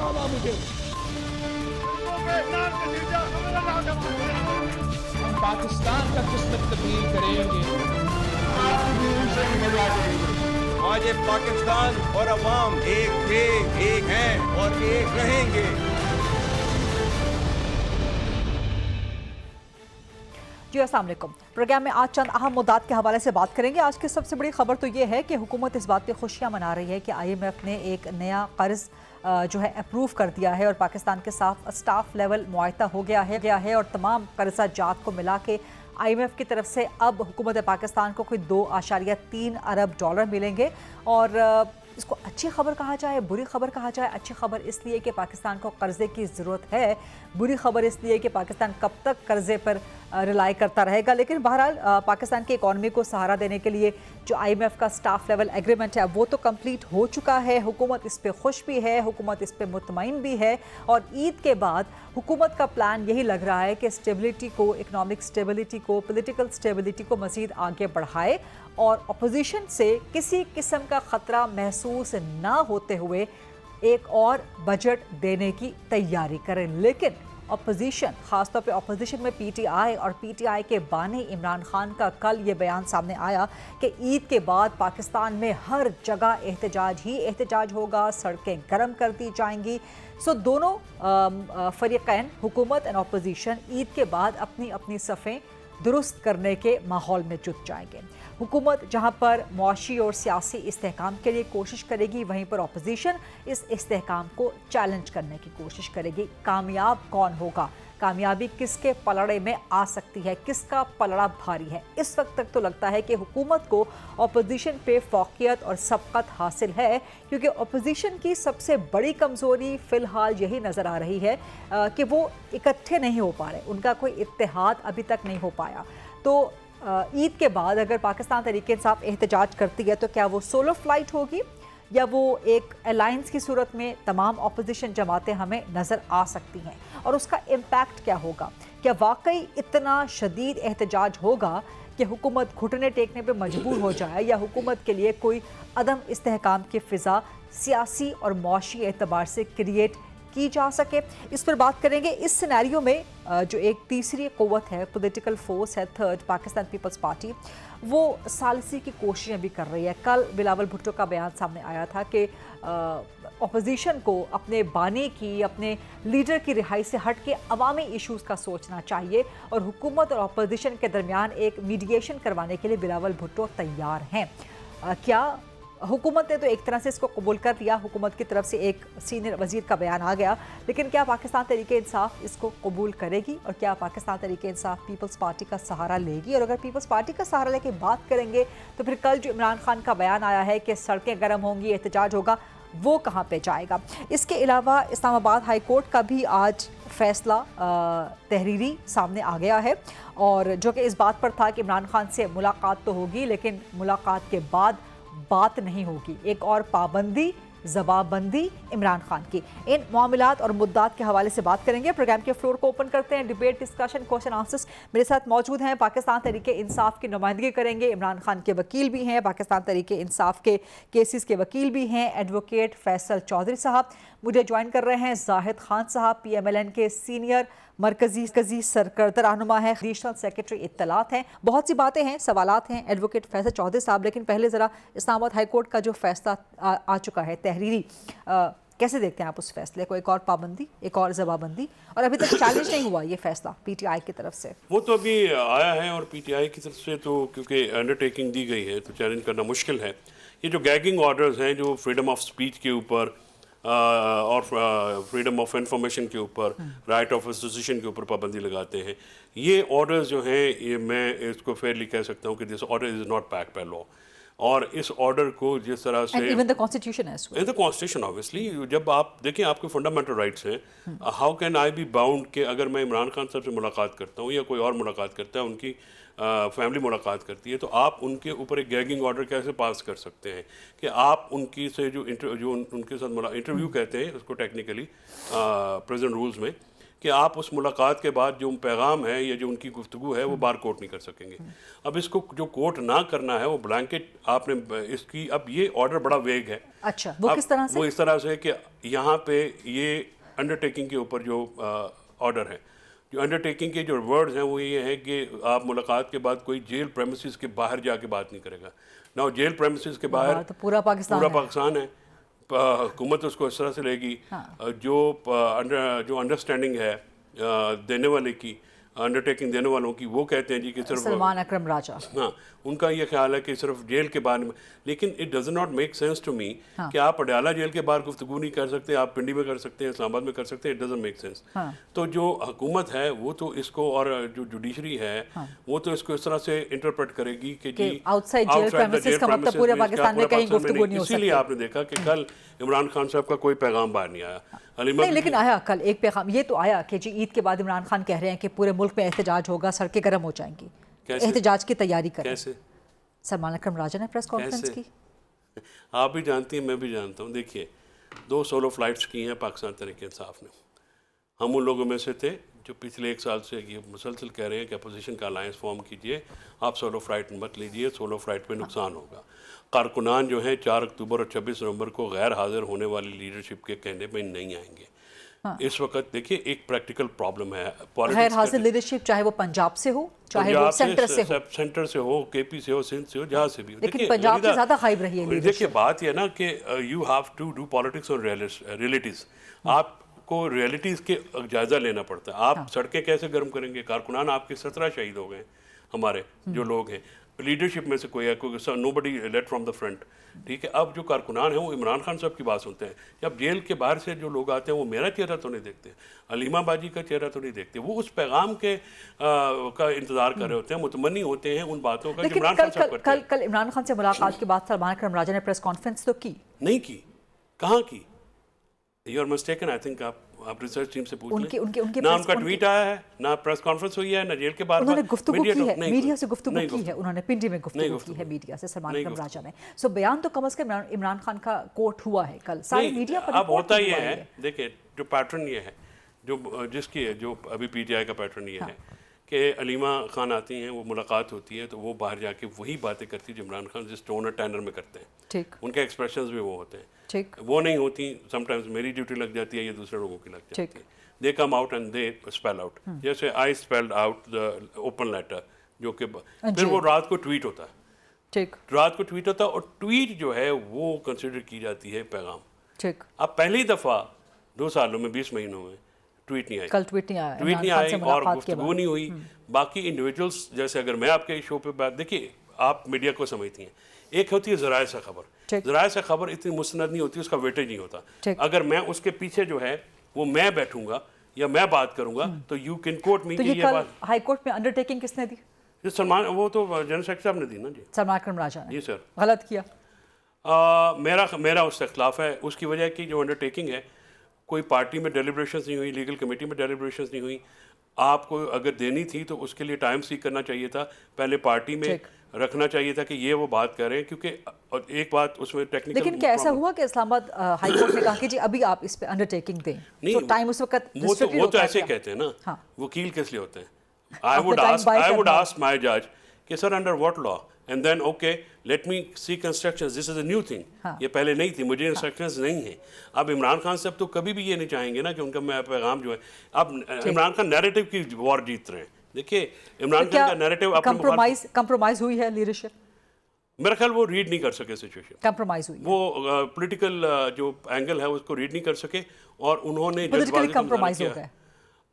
बताओ मुझे। हम पाकिस्तान का किस्मत तब्दील करेंगे। आज ये पाकिस्तान और अवाम एक थे, एक हैं और एक रहेंगे। जी अस्सलाम वालेकुम। प्रोग्राम में आज चंद अहम मुद्दात के हवाले से बात करेंगे। आज की सबसे बड़ी खबर तो ये है कि हुकूमत इस बात पे खुशियां मना रही है कि IMF ने एक नया कर्ज जो है अप्रूव कर दिया है और पाकिस्तान के साथ स्टाफ लेवल मुआहदा हो गया है और तमाम कर्जा जात को मिला के IMF की तरफ से अब हुकूमत पाकिस्तान को कोई 2.3 अरब डॉलर मिलेंगे। और इसको अच्छी खबर कहा जाए, बुरी खबर कहा जाए। अच्छी खबर इसलिए कि पाकिस्तान को कर्जे की ज़रूरत है, बुरी खबर इसलिए कि पाकिस्तान कब तक कर्जे पर रिलाई करता रहेगा। लेकिन बहरहाल पाकिस्तान की इकॉनमी को सहारा देने के लिए जो IMF का स्टाफ लेवल एग्रीमेंट है वो तो कंप्लीट हो चुका है। हुकूमत इस पे खुश भी है, हुकूमत इस पे मुतमईन भी है। और ईद के बाद हुकूमत का प्लान यही लग रहा है कि स्टेबिलिटी को, इकनॉमिक स्टेबिलिटी को, पॉलिटिकल स्टेबिलिटी को मज़ीद आगे बढ़ाए और अपोजिशन से किसी किस्म का ख़तरा महसूस ना होते हुए एक और बजट देने की तैयारी करें। लेकिन अपोजिशन, ख़ासतौर पे अपोजिशन में PTI और PTI के बानी इमरान खान का कल ये बयान सामने आया कि ईद के बाद पाकिस्तान में हर जगह एहतजाज ही एहतजाज होगा, सड़कें गर्म कर दी जाएंगी। सो दोनों फरीक़ैन, हुकूमत एंड अपोजिशन, ईद के बाद अपनी अपनी सफ़ें दुरुस्त करने के माहौल में जुट जाएंगे। हुकूमत जहां पर मुआशी और सियासी इस्तेहकाम के लिए कोशिश करेगी, वहीं पर अपोजिशन इस इस्तेहकाम को चैलेंज करने की कोशिश करेगी। कामयाब कौन होगा, कामयाबी किसके पलड़े में आ सकती है, किसका पलड़ा भारी है? इस वक्त तक तो लगता है कि हुकूमत को अपोजिशन पे फौकियत और सबकत हासिल है, क्योंकि अपोजिशन की सबसे बड़ी कमज़ोरी फ़िलहाल यही नज़र आ रही है कि वो इकट्ठे नहीं हो पा रहे, उनका कोई इत्तेहाद अभी तक नहीं हो पाया। तो ईद के बाद अगर पाकिस्तान तहरीक इंसाफ एहतजाज करती है तो क्या वो सोलो फ्लाइट होगी या वो एक अलायंस की सूरत में तमाम अपोजिशन जमातें हमें नज़र आ सकती हैं? और उसका इम्पैक्ट क्या होगा? क्या वाकई इतना शदीद एहतजाज होगा कि हुकूमत घुटने टेकने पे मजबूर हो जाए, या हुकूमत के लिए कोई अदम इस्तेहकाम की फ़िज़ा सियासी और मुआशी एतबार से क्रिएट की जा सके? इस पर बात करेंगे। इस सिनेरियो में जो एक तीसरी क़ुव्वत है, पॉलिटिकल फोर्स है, थर्ड पाकिस्तान पीपल्स पार्टी, वो सालसी की कोशिशें भी कर रही है। कल बिलावल भुट्टो का बयान सामने आया था कि अपोजिशन को अपने बानी की, अपने लीडर की रिहाई से हट के अवामी इशूज़ का सोचना चाहिए और हुकूमत और अपोजिशन के दरमियान एक मीडिएशन करवाने के लिए बिलावल भुट्टो तैयार हैं। क्या हुकूमत ने तो एक तरह से इसको कबूल कर लिया, हुकूमत की तरफ से एक सीनियर वजीर का बयान आ गया, लेकिन क्या पाकिस्तान तहरीक इंसाफ इसको कबूल करेगी? और क्या पाकिस्तान तहरीक इंसाफ पीपल्स पार्टी का सहारा लेगी? और अगर पीपल्स पार्टी का सहारा लेके बात करेंगे तो फिर कल जो इमरान खान का बयान आया है कि सड़कें गर्म होंगी, एहतजाज होगा, वो कहाँ पे जाएगा? इसके अलावा इस्लामाबाद हाई कोर्ट का भी आज फैसला तहरीरी सामने आ गया है, और जो कि इस बात पर था कि इमरान खान से मुलाकात तो होगी लेकिन मुलाकात के बाद बात नहीं होगी। एक और पाबंदी, जवाबबंदी इमरान खान की। इन मामलात और मुद्दात के हवाले से बात करेंगे। प्रोग्राम के फ्लोर को ओपन करते हैं। डिबेट, डिस्कशन, क्वेश्चन आंसर्स मेरे साथ मौजूद हैं। पाकिस्तान तहरीक इंसाफ की नुमाइंदगी करेंगे, इमरान खान के वकील भी हैं, पाकिस्तान तहरीक इंसाफ के केसेस के वकील भी हैं, एडवोकेट फैसल चौधरी साहब। मुझे ज्वाइन कर रहे हैं जाहिद खान साहब, PMLN के सीनियर मरकजी सरकर्दा रहनुमा है, एडिशनल सेक्रेटरी इत्तलात हैं। बहुत सी बातें हैं, सवालात हैं एडवोकेट फैसल चौधरी साहब, लेकिन पहले ज़रा इस्लामाबाद हाई कोर्ट का जो फैसला आ चुका है तहरीरी, कैसे देखते हैं आप उस फैसले को? एक और पाबंदी, एक और जवाबबंदी, और अभी तक चैलेंज नहीं हुआ ये फैसला PTI की तरफ से। वो तो अभी आया है और PTI की तरफ से तो क्योंकि अंडरटेकिंग दी गई है तो चैलेंज करना मुश्किल है। ये जो गैगिंग ऑर्डर्स हैं जो फ्रीडम ऑफ स्पीच के ऊपर और फ्रीडम ऑफ इंफॉर्मेशन के ऊपर, राइट ऑफ एसोसिएशन के ऊपर पाबंदी लगाते हैं, ये ऑर्डर्स जो हैं, ये मैं इसको फेयरली कह सकता हूँ कि this order is not backed by law. और इस ऑर्डर को जिस तरह से even the constitution as well, in the constitution obviously, जब आप देखिए आपके फंडामेंटल राइट्स हैं, how can I be bound कि अगर मैं इमरान खान साहब से मुलाकात करता हूँ या कोई और मुलाकात करता है, उनकी फैमिली मुलाकात करती है, तो आप उनके ऊपर एक गैगिंग ऑर्डर कैसे पास कर सकते हैं कि आप उनकी से जो उनके साथ इंटरव्यू कहते हैं उसको टेक्निकली प्रेजेंट रूल्स में, کہ آپ اس ملاقات کے بعد جو پیغام ہے یا جو ان کی گفتگو ہے وہ بار کوٹ نہیں کر سکیں گے. اب اس کو جو کوٹ نہ کرنا ہے وہ بلینکٹ آپ نے اس کی, اب یہ آرڈر بڑا ویگ ہے. اچھا وہ کس طرح سے؟ وہ اس طرح سے کہ یہاں پہ یہ انڈرٹیکنگ کے اوپر جو آرڈر ہے, جو انڈرٹیکنگ کے جو ورڈز ہیں وہ یہ ہے کہ آپ ملاقات کے بعد کوئی جیل پریمیسز کے باہر جا کے بات نہیں کرے گا. نہ جیل پریمیسز کے باہر تو پورا پاکستان ہے, حکومت اس کو اس طرح سے لے گی. جو انڈرسٹینڈنگ ہے دینے والے کی, انڈرٹیکنگ دینے والوں کی, وہ کہتے ہیں جی کہ صرف سلمان اکرم راجہ, ہاں ان کا یہ خیال ہے کہ صرف جیل کے بارے میں, لیکن it does not make sense to me کہ آپ پٹیالہ جیل کے باہر گفتگو نہیں کر سکتے, آپ پنڈی میں کر سکتے ہیں, اسلام آباد میں کر سکتے ہیں, اٹ ڈزنٹ میک سینس. تو جو حکومت ہے وہ تو اس کو, اور جو جوڈیشری ہے وہ تو اس کو اس طرح سے انٹرپریٹ کرے گی کہ جی آؤٹ سائڈ جیل پریمیسز کا مطلب پورے پاکستان میں کہیں گفتگو نہیں ہو سکتی. اسی لیے آپ نے دیکھا کہ کل عمران خان صاحب کا کوئی پیغام باہر نہیں آیا. نہیں لیکن آیا کل ایک پیغام, یہ تو آیا کہ جی عید کے بعد عمران خان کہہ رہے ہیں کہ پورے ملک میں احتجاج ہوگا, سڑکیں گرم ہو جائیں گی, احتجاج کی تیاری کریں. کیسے؟ سلمان اکرم راجہ نے پریس کانفرنس کی. آپ بھی جانتی ہیں, میں بھی جانتا ہوں. دیکھیے 2 سولو فلائٹس کی ہیں پاکستان تحریک انصاف نے. ہم ان لوگوں میں سے تھے جو پچھلے 1 سال سے یہ مسلسل کہہ رہے ہیں کہ اپوزیشن کا الائنس فارم کیجئے, آپ سولو فلائٹ مت لیجئے, سولو فلائٹ پہ نقصان ہوگا. کارکنان جو ہیں 4 اکتوبر اور 26 نومبر کو غیر حاضر ہونے والی لیڈرشپ کے کہنے پہ نہیں آئیں گے. اس وقت دیکھیے ایک پریکٹیکل پرابلم ہے. غیر حاضر لیڈرشپ چاہے وہ پنجاب سے ہو, چاہے وہ سینٹر سے ہو, کے پی سے ہو, سندھ سے ہو, جہاں سے بھی ہو. لیکن پنجاب سے زیادہ غائب رہی ہے. دیکھیے بات یہ نا کہ you have to do politics اور ریئلٹیز. آپ کو ریئلٹیز کے جائزہ لینا پڑتا ہے. آپ سڑکیں کیسے گرم کریں گے؟ کارکنان آپ کے 17 شہید ہو گئے ہمارے جو لوگ ہیں لیڈرشپ میں سے, کوئی ہے کوئی نو بڈی لیٹ فرام دا فرنٹ. ٹھیک ہے, اب جو کارکنان ہیں وہ عمران خان صاحب کی بات سنتے ہیں. جب جیل کے باہر سے جو لوگ آتے ہیں وہ میرا چہرہ تو نہیں دیکھتے, علیمہ باجی کا چہرہ تو نہیں دیکھتے, وہ اس پیغام کے کا انتظار کر رہے ہوتے ہیں, متمنی ہوتے ہیں ان باتوں کا جو عمران خان صاحب کرتے ہیں. کل عمران خان سے ملاقات کے بعد سلمان اکرم راجہ نے پریس کانفرنس تو کی نہیں کی. کہاں کی؟ You are mistaken. I think آپ ریسرچ ٹیم سے پوچھ لیں. نہ ان کا ٹویٹ آیا ہے, نہ پریس کانفرنس ہوئی ہے, نہ جیل کے بعد انہوں نے گفتگو کی ہے, میڈیا سے گفتگو کی ہے, انہوں نے پنڈی میں گفتگو کی ہے میڈیا سے سلمان اکرم راجہ نے. سو بیان تو کم از کم عمران خان کا کوٹ ہوا ہے کل, ساری میڈیا پر. اب ہوتا یہ ہے, دیکھیں جو پیٹرن یہ ہے, جس کی جو ابھی پی ٹی آئی کا پیٹرن یہ ہے کہ علیمہ خان آتی ہیں, وہ ملاقات ہوتی ہے تو وہ باہر جا کے وہی باتیں کرتی ہیں جو عمران خان جس ٹون اور ٹینر میں کرتے ہیں. ٹھیک, ان کے ایکسپریشنز بھی وہ ہوتے ہیں. ٹھیک, وہ نہیں ہوتی. سم ٹائمز میری ڈیوٹی لگ جاتی ہے یا دوسرے لوگوں کی لگ جاتی ہے. They come out and they spell out. جیسے I spelled out the open letter, جو کہ پھر وہ رات کو ٹویٹ ہوتا ہے. ٹھیک, رات کو ٹویٹ ہوتا ہے, اور ٹویٹ جو ہے وہ کنسیڈر کی جاتی ہے پیغام. ٹھیک, اب پہلی دفعہ 2 سالوں میں 20 مہینوں میں ٹویٹ نہیں آئی. کل ٹویٹ نہیں آئی اور گفتگو نہیں ہوئی. باقی انڈیویجولس, جیسے اگر میں آپ کے شو پہ بات, دیکھیے آپ میڈیا کو سمجھتی ہیں, ایک ہوتی ہے ذرائع سے خبر. ذرائع سے خبر اتنی مستند نہیں ہوتی, اس کا ویٹیج نہیں ہوتا. اگر میں اس کے پیچھے جو ہے وہ میں بیٹھوں گا یا میں بات کروں گا تو یو کین کوٹ می. تو یہ کل ہائی کورٹ میں انڈرٹیکنگ کس نے دی؟ سلمان, وہ تو جنرل سیکرٹری صاحب نے دی نا. جی سلمان اکرم راجہ نے. جی سر. غلط کیا؟ میرا اس سے اختلاف ہے. اس کی وجہ کی جو انڈرٹیکنگ ہے, کوئی پارٹی میں ڈیلیبریشنز نہیں ہوئی, لیگل کمیٹی میں ڈیلیبریشنز نہیں ہوئی. آپ کو اگر دینی تھی تو اس کے لیے ٹائم سیک کرنا چاہیے تھا, پہلے پارٹی میں رکھنا چاہیے تھا کہ یہ وہ بات کر رہے ہیں, کیونکہ ایک بات اس میں ٹیکنیکل. لیکن کیا ایسا ہوا کہ اسلام آباد ہائی کورٹ نے کہا کہ جی ابھی آپ اس پہ انڈرٹیکنگ دیں, تو ٹائم اس وقت وہ تو ایسے کہتے ہیں نا, وکیل کس لیے ہوتے ہیں. I would ask my judge کہ sir under what law, and then okay let me seek instructions, this is a new thing. یہ پہلے نہیں تھی, مجھے انسٹرکشنز نہیں ہیں. اب عمران خان صاحب تو کبھی بھی یہ نہیں چاہیں گے نا کہ ان کا پیغام جو ہے, اب عمران خان نیریٹو کی وار جیت رہے ہیں. دیکھیے عمران خان کا نیریٹو کمپرومائز ہوئی ہے لیڈرشپ. میرا خیال وہ ریڈ نہیں کر سکے سچویشن, کمپرومائز ہوئی, وہ پولیٹیکل جو اینگل ہے اس کو ریڈ نہیں کر سکے, اور انہوں نے کمپرومائز ہو گئے.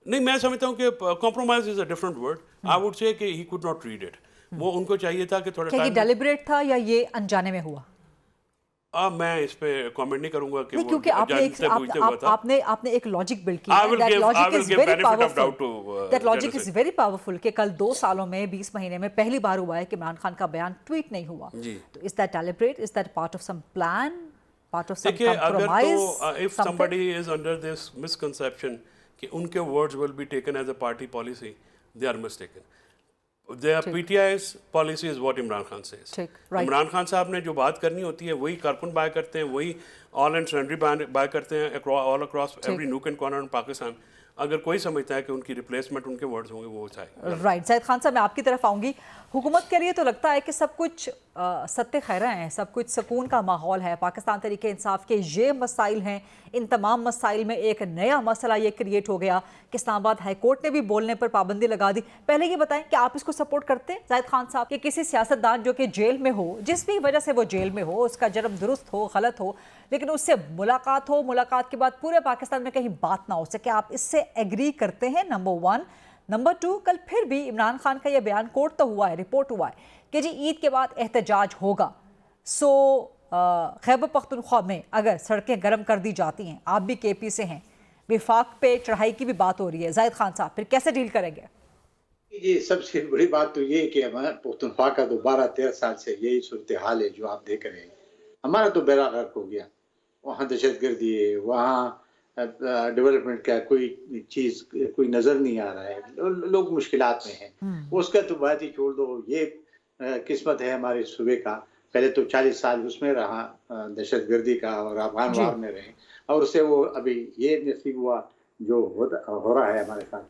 نہیں, میں سمجھتا ہوں کہ compromise is a different word. I would say کہ he could not read it. وہ ان کو چاہیے تھا کہ تھوڑا ٹائم. یہ ڈیلیبریٹ تھا یا یہ انجانے میں ہوا؟ میں اس پہ کامنٹ نہیں کروں گا کہ کیونکہ آپ نے ایک لاجک بلڈ کی. That logic is very powerful کہ کل 2 سالوں میں 20 مہینے میں پہلی بار ہوا ہے کہ عمران خان کا بیان ٹویٹ نہیں ہوا. تو is that deliberate, is that part of some plan, part of some compromise? if somebody is under this misconception کہ ان کے words will be taken as a party policy, they are mistaken. Their PTI's policy is what Imran Khan says. Imran Khan صاحب نے جو بات کرنی ہوتی ہے وہی کارکن بائی کرتے ہیں, وہی all and sundry بائی کرتے ہیں all across every nook and corner in Pakistan. اگر کوئی سمجھتا ہے کہ ان کی ریپلیسمنٹ ان کے ورڈز ہوں گے وہ چاہے. رائٹ. زاہد خان صاحب میں آپ کی طرف آؤں گی. حکومت کے لیے تو لگتا ہے کہ سب کچھ ست خیرہ ہیں, سب کچھ سکون کا ماحول ہے. پاکستان تحریک انصاف کے یہ مسائل ہیں, ان تمام مسائل میں ایک نیا مسئلہ یہ کریٹ ہو گیا کہ اسلام آباد ہائی کورٹ نے بھی بولنے پر پابندی لگا دی. پہلے یہ بتائیں کہ آپ اس کو سپورٹ کرتے ہیں زاہد خان صاحب کہ کسی سیاستدان جو کہ جیل میں ہو, جس بھی وجہ سے وہ جیل میں ہو, اس کا جرم درست ہو غلط ہو, لیکن اس سے ملاقات ہو, ملاقات کے بعد پورے پاکستان میں کہیں بات نہ ہو سکے, آپ اس سے ایگری کرتے ہیں؟ نمبر 1. نمبر 2, کل پھر بھی عمران خان کا یہ بیان کوٹ تو ہوا ہے, رپورٹ ہوا ہے کہ جی عید کے بعد احتجاج ہوگا. سو خیبر پختونخوا میں اگر سڑکیں گرم کر دی جاتی ہیں, آپ بھی کے پی سے ہیں, وفاق پہ چڑھائی کی بھی بات ہو رہی ہے, زاہد خان صاحب پھر کیسے ڈیل کریں گے؟ جی سب سے بڑی بات تو یہ کہ ہمارا پختونخوا کا تو 12-13 سال سے یہی صورتحال ہے جو آپ دیکھ رہے ہیں. ہمارا تو بیڑا غرق ہو گیا. وہاں دہشت گردی ہے, وہاں ڈیولپمنٹ کا کوئی چیز کوئی نظر نہیں آ رہا ہے, لوگ مشکلات میں ہیں. اس کا تو بات ہی چھوڑ دو. یہ قسمت ہے ہمارے صوبے کا, پہلے تو 40 سال اس میں رہا دہشت گردی کا اور افغان وار میں رہے, اور اس سے وہ ابھی یہ نصیب ہوا جو ہو رہا ہے ہمارے ساتھ.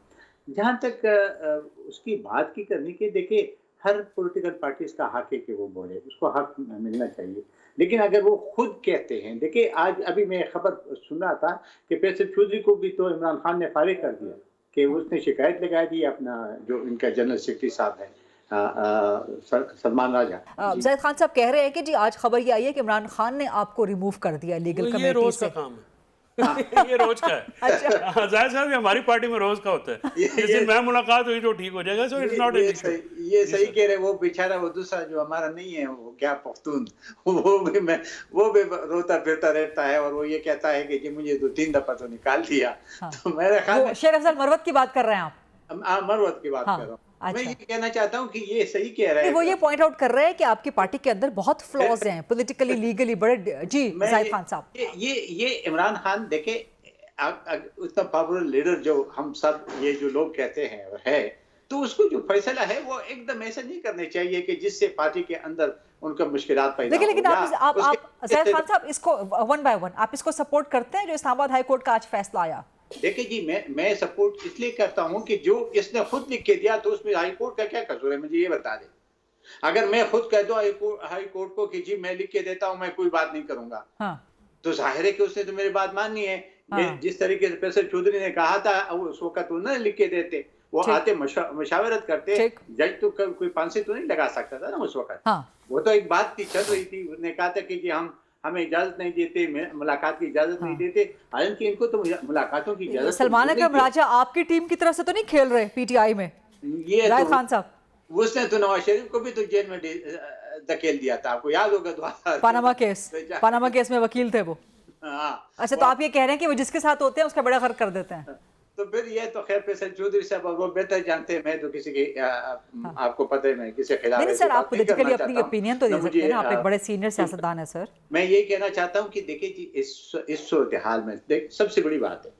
جہاں تک اس کی بات کی کرنے کی, دیکھیں ہر پولیٹیکل پارٹیز کا حق ہے کہ وہ بولے, اس کو حق ملنا چاہیے. لیکن اگر وہ خود کہتے ہیں, دیکھیں آج ابھی میں خبر سن رہا تھا کہ فیصل چودھری کو بھی تو عمران خان نے فارغ کر دیا کہ اس نے شکایت لگا دی اپنا جو ان کا جنرل سیکرٹری صاحب ہے سلمان راجہ. زاہد خان صاحب کہہ رہے ہیں کہ جی آج خبر یہ آئی ہے کہ عمران خان نے آپ کو ریموو کر دیا لیگل یہ روز کمیٹی سے. کا کام ہے, یہ روز کا ہے. ظاہر صاحب ہماری پارٹی میں روز کا ہوتا ہے, جس دن میں ملاقات ہوئی تو ٹھیک ہو جائے گا. So it's not an issue. یہ صحیح کہہ رہے. وہ بیچارہ وہ دوسرا جو ہمارا نہیں ہے, وہ کیا پختون, وہ بھی روتا پھرتا رہتا ہے, اور وہ یہ کہتا ہے کہ جی مجھے 2-3 دفعہ تو نکال دیا. تو میرے خیال میں شیر افضل مروت کی بات کر رہے ہیں آپ؟ مروت کی بات کر رہا ہوں. میں یہ کہنا چاہتا ہوں کہ یہ صحیح کہہ رہے ہیں. وہ یہ پوائنٹ آؤٹ کر رہے ہیں کہ آپ کی پارٹی کے اندر بہت فلاز ہیں پولیٹیکلی لیگلی بڑے. جی زاہد خان صاحب, یہ عمران خان دیکھیں اتنا پاپولر لیڈر جو ہم سب یہ جو لوگ کہتے ہیں ہے, تو اس کو جو فیصلہ ہے وہ ایک دم ایسا نہیں کرنے چاہیے کہ جس سے پارٹی کے اندر ان کا مشکلات پیدا ہو. لیکن آپ زاہد خان صاحب اس کو 1 by 1 آپ اس کو سپورٹ کرتے ہیں جو اسلام آباد ہائی کورٹ کا آج فیصلہ آیا؟ دیکھیں جی میں سپورٹ اس لیے کرتا ہوں کہ جو اس نے خود لکھ کے دیا, تو اس میں ہائی کورٹ کا کیا قصور ہے, مجھے یہ بتا دیں. اگر میں خود کہہ دوں ہائی کورٹ کو کہ جی میں لکھ کے دیتا ہوں, میں کوئی بات نہیں کروں گا, تو ظاہر ہے کہ اس نے تو میری بات ماننی ہے. جس طریقے سے فیصل چودھری نے کہا تھا اس وقت انہوں نے لکھ کے دیتے, وہ آتے مشاورت کرتے, جج تو کوئی پھانسی تو نہیں لگا سکتا تھا نا اس وقت. وہ تو ایک بات کی چل رہی تھی, انہوں نے کہا تھا کہ جی ہمیں اجازت نہیں دیتے, ملاقات کی اجازت نہیں دیتے. حالانکہ ان کو تو ملاقاتوں کی اجازت. سلمان اکرم راجہ آپ کی ٹیم کی طرف سے تو نہیں کھیل رہے پی ٹی آئی میں؟ زاہد خان صاحب اس نے تو نواز شریف کو بھی تو جیل میں دھکیل دیا تھا, آپ کو یاد ہوگا پاناما کیس میں وکیل تھے وہ. اچھا, تو آپ یہ کہہ رہے ہیں کہ وہ جس کے ساتھ ہوتے ہیں اس کا بڑا غرق کر دیتے ہیں. تو پھر یہ تو خیر فیصل چودھری صاحب وہ بہتر جانتے ہیں, میں تو کسی کی آپ کو پتہ ہے میں کسی خلاف. نہیں سر, آپ پولیٹیکلی اپنی اوپینین تو دے سکتے ہیں نا, آپ ایک بڑے سینئر سیاستدان ہیں سر. میں یہ کہنا چاہتا ہوں کہ دیکھیں جی اس صورتحال میں سب سے بڑی بات ہے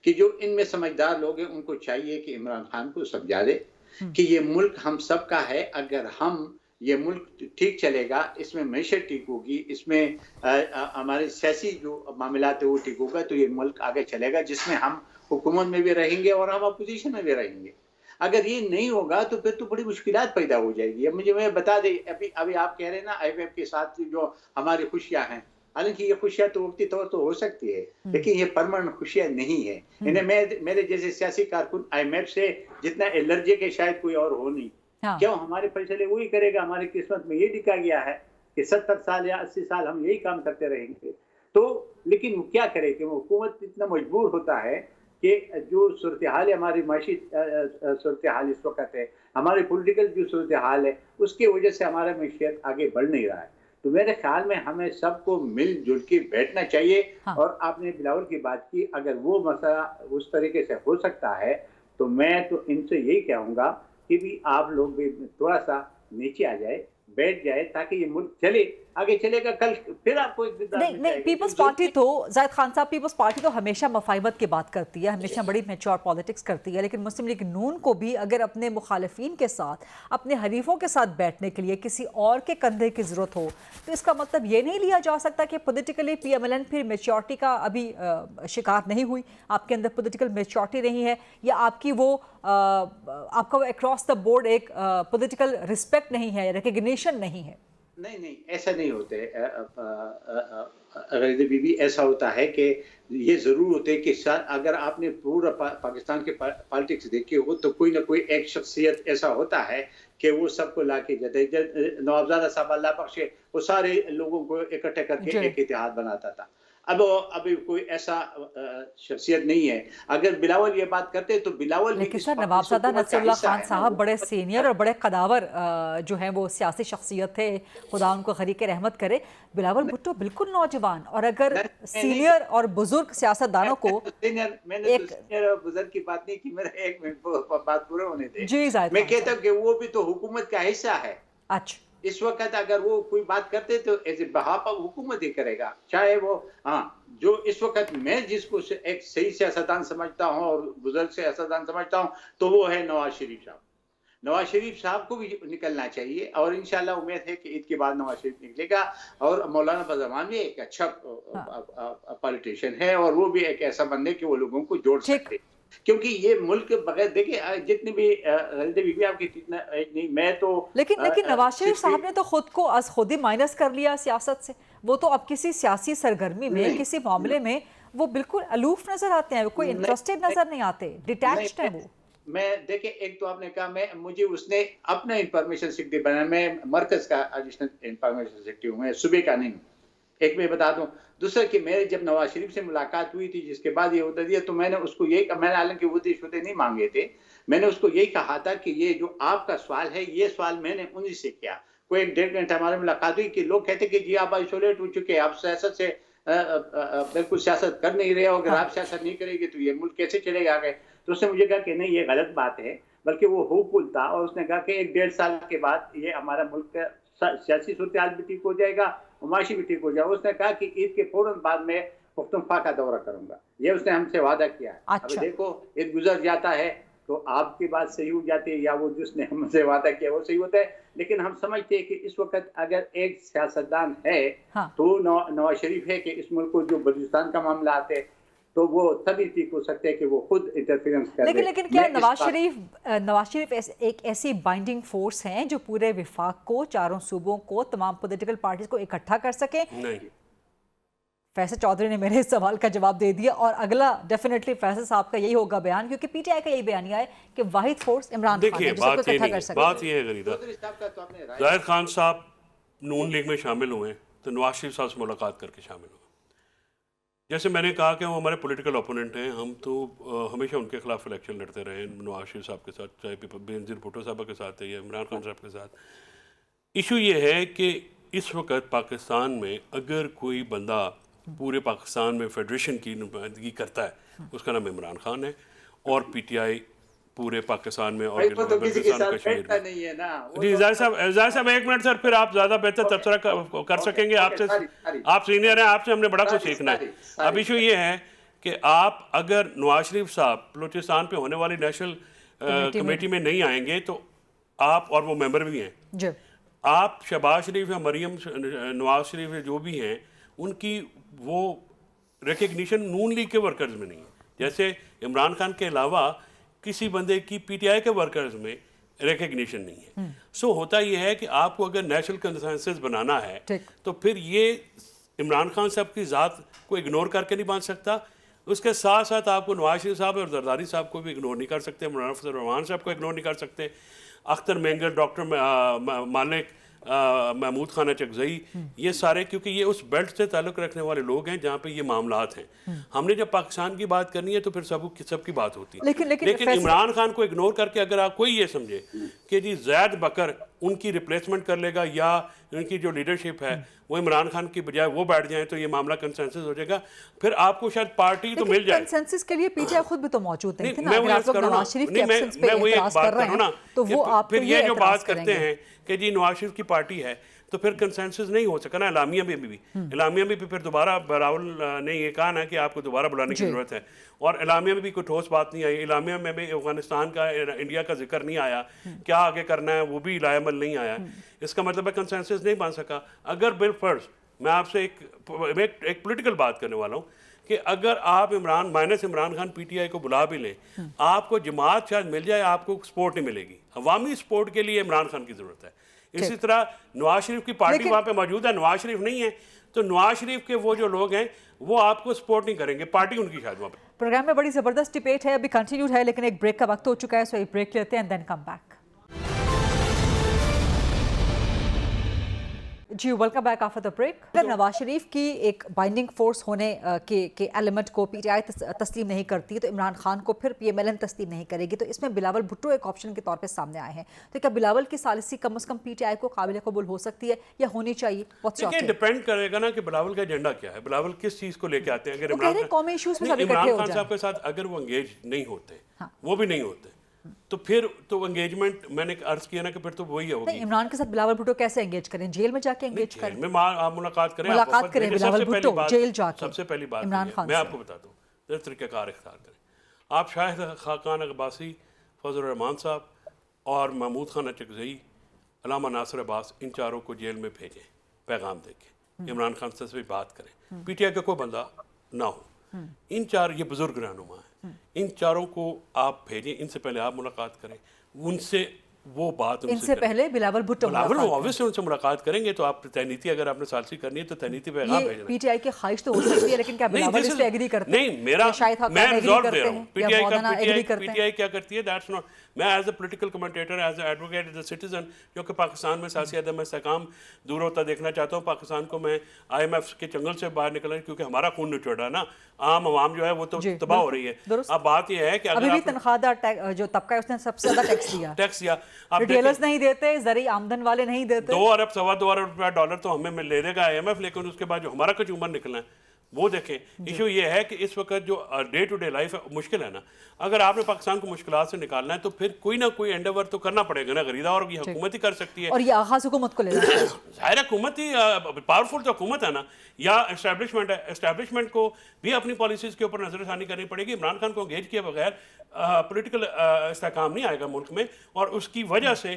کہ جو ان میں سمجھدار لوگ ہیں ان کو چاہیے کہ عمران خان کو سمجھا دے کہ یہ ملک ہم سب کا ہے. اگر یہ ملک ٹھیک چلے گا, اس میں معیشت ٹھیک ہوگی, اس میں ہمارے سیاسی جو معاملات ہیں وہ ٹھیک ہوگا, تو یہ ملک آگے چلے گا جس میں ہم حکومت میں بھی رہیں گے اور ہم اپوزیشن میں بھی رہیں گے. اگر یہ نہیں ہوگا تو پھر تو بڑی مشکلات پیدا ہو جائے گی. اب میں بتا دیں, ابھی آپ کہہ رہے ہیں نا IMF کے ساتھ جو ہماری خوشیاں ہیں, حالانکہ یہ خوشیاں تو وقتی طور تو ہو سکتی ہے, لیکن یہ پرماننٹ خوشیاں نہیں ہیں. انہیں میرے جیسے سیاسی کارکن IMF سے جتنا الرجک ہے شاید کوئی اور ہو نہیں. کیوں, ہمارے فیصلے وہی کرے گا. ہماری قسمت میں یہ لکھا گیا ہے کہ 70 سال یا 80 سال ہم یہی کام کرتے رہیں گے. تو لیکن کیا کرے کہ حکومت اتنا مجبور ہوتا ہے کہ جو صورتحال ہماری معاشی صورتحال اس وقت ہے, ہماری پولیٹیکل جو صورتحال ہے, اس کی وجہ سے ہمارا معیشت آگے بڑھ نہیں رہا ہے. تو میرے خیال میں ہمیں سب کو مل جل کے بیٹھنا چاہیے. اور آپ نے بلاول کی بات کی, اگر وہ مسئلہ اس طریقے سے ہو سکتا ہے تو میں تو ان سے یہی کہوں گا کہ بھی آپ لوگ بھی تھوڑا سا نیچے آ جائے, بیٹھ جائے, تاکہ یہ ملک چلے. आगे चलेगा, कल फिर आपको इक़्तिदार नहीं मिल नहीं, जाएगा। पीपल्स जो- पार्टी तो जाहिद खान साहब, पीपल्स पार्टी तो हमेशा मफाहिमत की बात करती है, हमेशा बड़ी मैच्योर पॉलिटिक्स करती है, लेकिन मुस्लिम लीग नून को भी अगर अपने मुखालिफिन के साथ, अपने हरीफों के साथ बैठने के लिए किसी और के कंधे की ज़रूरत हो, तो इसका मतलब ये नहीं लिया जा सकता कि पॉलिटिकली PMLN फिर मैच्योरिटी का अभी शिकार नहीं हुई, आपके अंदर पॉलिटिकल मैच्योरिटी नहीं है, या आपकी वो आपका वो अक्रॉस द बोर्ड एक पॉलिटिकल रिस्पेक्ट नहीं है, रिकग्निशन नहीं है। नहीं नहीं, ऐसा नहीं होते गरीब बीबी। ऐसा होता है कि ये ज़रूर होते है कि अगर आपने पूरा पाकिस्तान के पॉलिटिक्स देखी हो तो कोई ना कोई एक शख्सियत ऐसा होता है कि वो सबको ला के जाते। नवाबजादा साहब अल्लाह बख्शे, वो सारे लोगों को इकट्ठे करके एक इतिहाद बनाता था। अब अभी कोई ऐसा शख्सियत नहीं है। अगर बिलावल ये बात करते तो बिलावल, लेकिन सर नवाबजादा नसरुल्लाह खान साहब बड़े सीनियर और बड़े कदावर जो हैं वो सियासी शख्सियत थे, खुदा उनको गरीक़ रहमत करे। बिलावल भुट्टो बिल्कुल नौजवान, और अगर सीनियर और बुजुर्ग सियासतदानों को मैंने तो सीनियर और बुजुर्ग की बात नहीं की, मेरा एक मिनट बात पूरा होने दे। जी जाहिद मैं कहता हूँ कि वो भी तो हुकूमत का हिस्सा है। अच्छा, इस वक्त अगर वो कोई बात करते तो एज ए बहाप हुकूमत ही करेगा, चाहे वो जो इस वक्त मैं जिसको एक सही सियासतदान समझता हूँ और बुजुर्ग सियासतदान समझता हूँ तो वो है नवाज शरीफ साहब। नवाज शरीफ साहब को भी निकलना चाहिए, और इंशाल्लाह उम्मीद है कि ईद के बाद नवाज शरीफ निकलेगा। और मौलाना फजल भी एक अच्छा पॉलिटिशियन है, और वो भी एक ऐसा बंदे कि वो लोगों को जोड़ सकते, क्योंकि ये मुल्क बगैर देखिए जितने भी बीबी आपकी इतना नहीं, मैं तो लेकिन नवाज शरीफ साहब ने तो खुद ही माइनस कर लिया सियासत से। वो तो अब किसी सियासी सरगर्मी में, किसी मामले में वो बिल्कुल अलूफ नजर आते हैं, कोई इंटरेस्टेड नजर नहीं आते, डिटैच्ड है वो। मैं देखिए, एक तो आपने कहा मुझे उसने अपना इंफॉर्मेशन सेक्रेटरी बनाया, मैं मरकज का एडिशनल इंफॉर्मेशन सेक्रेटरी हूँ, मैं सूबे का नहीं हूँ, एक मैं बता दूं। दूसरा कि मेरे जब नवाज शरीफ से मुलाकात हुई थी, जिसके बाद ये होता दिया, तो मैंने उसको यही, मैंने हालांकि वो रिश्वतें नहीं मांगे थे, मैंने उसको यही कहा था कि ये जो आपका सवाल है, ये सवाल मैंने उन्हीं से किया। कोई 1.5 घंटा हमारी मुलाकात हुई कि लोग कहते कि जी आप आइसोलेट हो चुके, आप सियासत से बिल्कुल सियासत कर नहीं रहे हो, अगर आप सियासत नहीं करेंगे तो ये मुल्क कैसे चलेगा आगे। तो उसने मुझे कहा कि नहीं, ये गलत बात है, बल्कि वो होपफुल था, और उसने कहा कि 1.5 साल के बाद ये हमारा मुल्क का सियासी सूरत भी ठीक हो जाएगा, माशी भी ठीक हो जाएगा। उसने कहा कि ईद के फौरन बाद में पुख्तनख्वा का दौरा करूंगा, ये उसने हमसे वादा किया है। अच्छा। अब देखो, ईद गुजर जाता है तो आपकी बात सही हो जाती है, या वो जिसने हमसे वादा किया वो सही होता है। लेकिन हम समझते हैं कि इस वक्त अगर एक सियासतदान है तो नवाज शरीफ है कि इस मुल्क को जो बलूचिस्तान का मामला आते हैं तो वो तभी ठीक हो सकते हैं कि वो खुद इंटरफेरेंस कर दे। लेकिन क्या नवाज शरीफ एक ऐसी बाइंडिंग फोर्स हैं जो पूरे विफाक को, चारों सूबों को, तमाम पॉलिटिकल पार्टीज को इकट्ठा कर सके? नहीं। फैसल चौधरी ने मेरे इस सवाल का जवाब दे दिया, और अगला डेफिनेटली फैसल साहब का यही होगा बयान, क्योंकि PTI का यही बयानिया है कि वाहिद फोर्स इमरान खान है जिसको इकट्ठा कर सके। बात ये है गरीदा, जाहिद खान साहब नून लीग में शामिल हुए तो नवाज शरीफ साहब से मुलाकात करके शामिल हुए। जैसे मैंने कहा कि वो हमारे पॉलिटिकल ओपोनेंट हैं, हम तो हमेशा उनके खिलाफ इलेक्शन लड़ते रहे, नवाज शरीफ साहब के साथ, चाहे बेनज़ीर भुट्टो साहब के साथ है या इमरान खान साहब के साथ। इशू ये है कि इस वक्त पाकिस्तान में अगर कोई बंदा पूरे पाकिस्तान में फेडरेशन की नुमाइंदगी करता है, उसका नाम इमरान खान है, और PTI पूरे पाकिस्तान में और कश्मीर नहीं है ना। जी जाहिद साहब एक मिनट सर, फिर आप ज़्यादा बेहतर तबसरा कर सकेंगे। आपसे, आप सीनियर हैं, आपसे हमने बड़ा कुछ सीखना है। अब इशू ये है कि आप अगर नवाज शरीफ साहब बलूचिस्तान पे होने वाली नेशनल कमेटी में नहीं आएंगे तो आप, और वो मेंबर भी हैं, आप शहबाज शरीफ या मरियम नवाज शरीफ जो भी हैं, उनकी वो रिकग्निशन नून लीग के वर्कर्स में नहीं है। जैसे इमरान खान के अलावा किसी बंदे की PTI के वर्कर्स में रिकग्निशन नहीं है। सो होता यह है कि आपको अगर नेशनल कंसेंसस बनाना है तो फिर ये इमरान खान साहब की ज़ात को इग्नोर करके नहीं बन सकता, उसके साथ साथ आपको नवाज शरीफ साहब और जरदारी साहब को भी इग्नोर नहीं कर सकते, मौलाना फजल रहमान साहब को इग्नोर नहीं कर सकते, अख्तर मेंगर, डॉक्टर मालिक, महमूद खान चकजई, ये सारे, क्योंकि ये उस बेल्ट से ताल्लुक़ रखने वाले लोग हैं जहाँ पे ये मामलात हैं। हमने जब पाकिस्तान की बात करनी है तो फिर सबकी बात होती है, लेकिन इमरान खान को इग्नोर करके अगर आप कोई ये समझे कि जी ज़ैद बकर उनकी रिप्लेसमेंट कर लेगा या उनकी जो लीडरशिप है वो इमरान खान की बजाय वो बैठ जाए तो ये मामला कंसेंसस हो जाएगा, फिर आपको शायद पार्टी तो मिल जाए। कंसेंसस के लिए PTI खुद भी तो मौजूद नहीं थे ना, अगर आप लोग नवाज शरीफ के एब्सेंस पे इतराज कर रहे हैं तो वो आप फिर ये जो बात करते हैं कि जी नवाज शरीफ की पार्टी है, تو پھر کنسنسس نہیں ہو سکا نا اعلامیہ میں بھی اعلامیہ میں بھی پھر دوبارہ بلاول نے یہ کہا نا کہ آپ کو دوبارہ بلانے کی ضرورت ہے، اور اعلامیہ میں بھی کوئی ٹھوس بات نہیں آئی، اعلامیہ میں بھی افغانستان کا انڈیا کا ذکر نہیں آیا، کیا آگے کرنا ہے وہ بھی لائے عمل نہیں آیا، اس کا مطلب ہے کنسنسس نہیں بن سکا۔ اگر بالفرض میں آپ سے ایک پولیٹیکل بات کرنے والا ہوں کہ اگر آپ Imran Khan P T I کو بلا بھی لیں، آپ کو جماعت شاید مل جائے، آپ کو سپورٹ نہیں ملے گی، عوامی سپورٹ کے لیے عمران خان کی ضرورت ہے۔ اسی طرح نواز شریف کی پارٹی وہاں پہ موجود ہے، نواز شریف نہیں ہے تو نواز شریف کے وہ جو لوگ ہیں وہ آپ کو سپورٹ نہیں کریں گے، پارٹی ان کی شاید وہاں پہ۔ پروگرام میں بڑی زبردست ڈیبیٹ ہے، ابھی کنٹینیوڈ ہے، لیکن ایک بریک کا وقت ہو چکا ہے، سو ایک بریک لیتے ہیں اینڈ دین کم بیک۔ جی welcome back after the break. اگر نواز شریف کی ایک بائنڈنگ فورس ہونے کے ایلیمنٹ کو پی ٹی آئی تسلیم نہیں کرتی تو عمران خان کو پھر پی ایم ایل این تسلیم نہیں کرے گی، تو اس میں بلاول بھٹو ایک آپشن کے طور پہ سامنے آئے ہیں، تو کیا بلاول کی ثالثی کم از کم پی ٹی آئی کو قابل قبول ہو سکتی ہے یا ہونی چاہیے؟ دیکھیں ڈیپینڈ کرے گا نا کہ بلاول کا ایجنڈا کیا ہے، بلاول کس چیز کو لے کے آتے ہیں۔ اگر عمران خان صاحب کے ساتھ اگر وہ انگیج نہیں ہوتے، وہ بھی نہیں ہوتے، تو پھر تو انگیجمنٹ میں نے عرض کیا نا کہ پھر تو وہی ہوگی۔ عمران کے ساتھ بلاول بھٹو کیسے انگیج کریں؟ جیل میں جا کے انگیج کریں؟ جیل میں آپ ملاقات کریں بلاول بھٹو جیل جا کے۔ سب سے پہلی بات میں آپ کو بتاتا ہوں، طریقہ کار اختیار کریں۔ آپ شاہد خاقان عباسی، فضل الرحمان صاحب اور محمود خان اچکزئی، علامہ ناصر عباس، ان چاروں کو جیل میں بھیجیں، پیغام دے کے عمران خان سے بھی بات کریں، پی ٹی آئی کا کوئی بندہ نہ ہو، ان چار یہ بزرگ رہنما ہیں، ان چاروں کو آپ بھیجیں، ان سے پہلے آپ ملاقات کریں، ان سے وہ بات ان سے پہلے بلاول بھٹو آبویسلی ان سے ملاقات کریں گے، تو آپ تہنیتی اگر آپ نے ثالثی کرنی ہے تو تہنیتی پیغام بھیجنا۔ پی ٹی آئی کی خواہش تو ہو سکتی ہے، لیکن کیا بلاول اس پہ ایگری کرتے ہیں؟ نہیں، میں ریزالو دے رہا ہوں۔ پی ٹی آئی کیا کرتی ہے، دیٹس ناٹ، میں as a political commentator, as a advocate, as a citizen جو کہ پاکستان میں سیاسی عدم استحکام دور ہوتا دیکھنا چاہتا ہوں، پاکستان کو میں آئی ایم ایف کے چنگل سے باہر نکلنا، کیونکہ ہمارا خون نچوڑ رہا ہے نا، عام عوام جو ہے وہ تو تباہ ہو رہی ہے۔ اب بات یہ ہے کہ ابھی بھی تنخواہ دار جو طبقہ ہے اس نے سب سے زیادہ ٹیکس دیا، ریٹیلرز نہیں دیتے، زرعی آمدن والے نہیں دیتے۔ 2 ارب سوا 2 ارب روپیہ ڈالر تو ہمیں لے دے گا آئی ایم ایف، لیکن اس کے بعد جو ہمارا کنزیومر نکلنا ہے وہ دیکھیں۔ ایشو یہ ہے کہ اس وقت جو ڈے ٹو ڈے لائف ہے مشکل ہے نا، اگر آپ نے پاکستان کو مشکلات سے نکالنا ہے تو پھر کوئی نہ کوئی انڈیور تو کرنا پڑے گا نا، غریدہ، اور یہ حکومت ہی کر سکتی ہے، اور یہ آغاز حکومت کو لینا ہے۔ ظاہر حکومت ہی پاورفل تو حکومت ہے نا، یا اسٹیبلشمنٹ ہے، اسٹیبلشمنٹ کو بھی اپنی پالیسیز کے اوپر نظر ثانی کرنی پڑے گی۔ عمران خان کو انگیج کیے بغیر پولیٹیکل استحکام نہیں آئے گا ملک میں، اور اس کی وجہ سے